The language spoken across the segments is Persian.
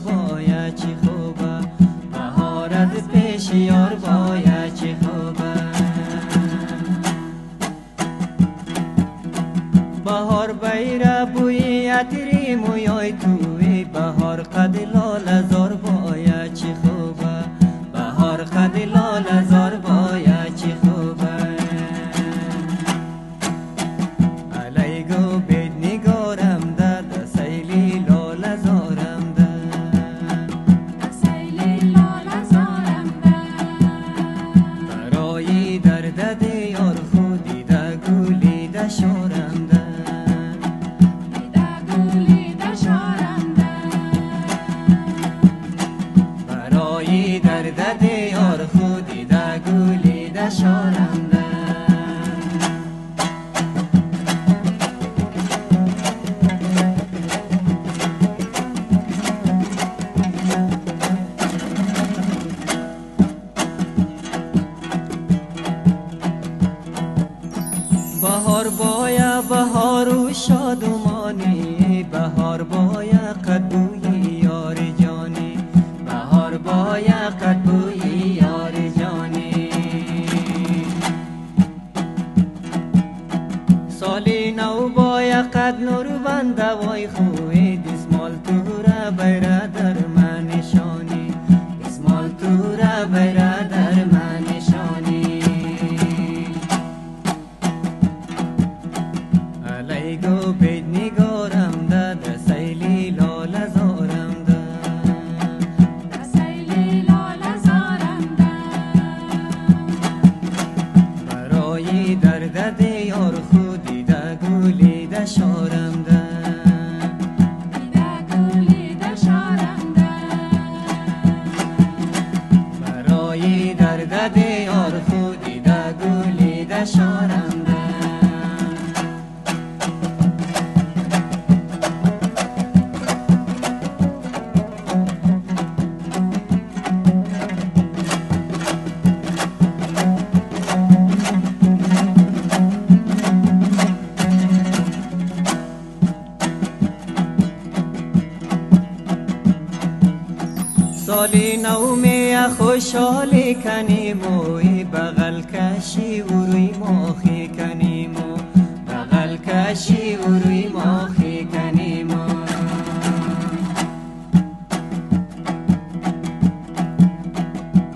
باید چی خوبه، بهار از پیش یار باید چی خوبه. بهار بیره بوی عطری مویای توی، بهار قد لاله زار باید چی خوبه، بهار قد لاله زار باید چی خوبه. علیگو بید نگارم ده ده سیلی لاله زارم ده، ده سیلی لاله زارم ده. برای درد دیار خودی ده گولی ده شارم ده، درد دیار خودی ده گولی ده شارم ده. بهار باید بهار و شادمانی، بهار باید قد بوی یار جانی، بهار باید قد بوی یار جانی. سالی نو باید قد نور بنده وای خوی، دسمال تو را بیره در من نشانی، دسمال تو را بیره در من نشانی. علیگو بید نگارم ده ده سیلی لاله زارم ده، ده سیلی لاله زارم ده. برای درد دیار خودی ده گولی ده شارم ده، ده گولی ده شارم ده. برای درد دیار خودی ده گولی ده شارم ده. سالی نو می خوشحالی کنیمو، بغل کشی و روی ماخی کنیمو، بغل کشی و روی ماخی کنیمو.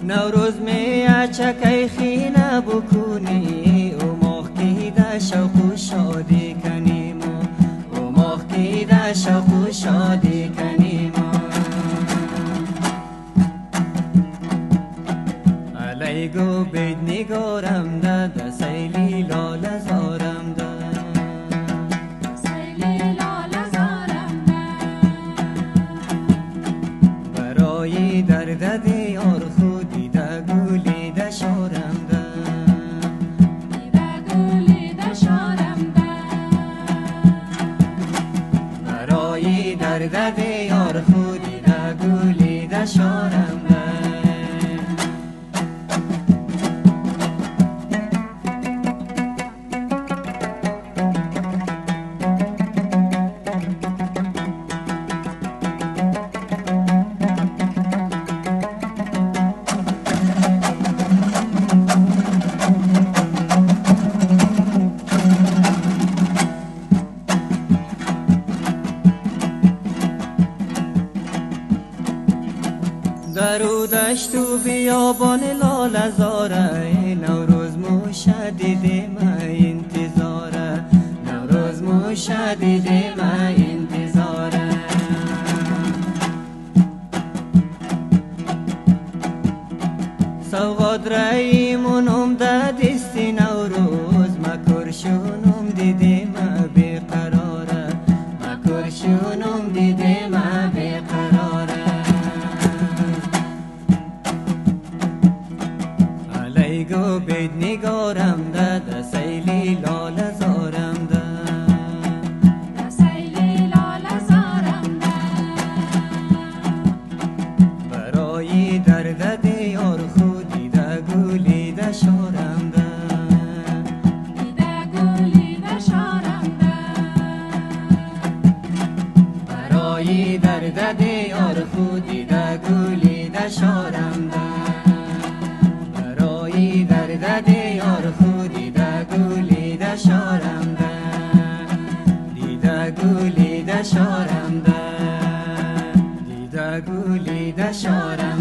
نوروز می چکی خینه بکنی، او ماخی ده شوق و شادی کنیمو، او ماخی ده شوق و شادی کنیمو. علیگو بید نگارم ده ده سیلی لاله زارم ده، سیلی لاله زارم ده. برای درد دیار خودی ده گولی ده شارم ده، ده گولی ده شارم ده. برای درد دیار خودی ده گولی ده شارم ده. درو دشت و بیابان لاله زاره، نوروز موشه دیده ما انتظاره، نوروز موشه دیده ما انتظاره. سواد رایمونم ده دستی نوروز، مکرشونم دیده ما بیقراره، مکرشونم دیده ما بیقراره. علیگو بید نگارم ده ده سیلی لاله زارم ده، ده سیلی لاله زارم ده. برای درد دیار خودی ده گولی ده شارم ده، ده گولی ده شارم ده. برای درد دیار خود دیده گلی دشارم ده برای درد دیار خود دیده گلی دشارم ده دیده گلی دشارم ده دیده گلی دشارم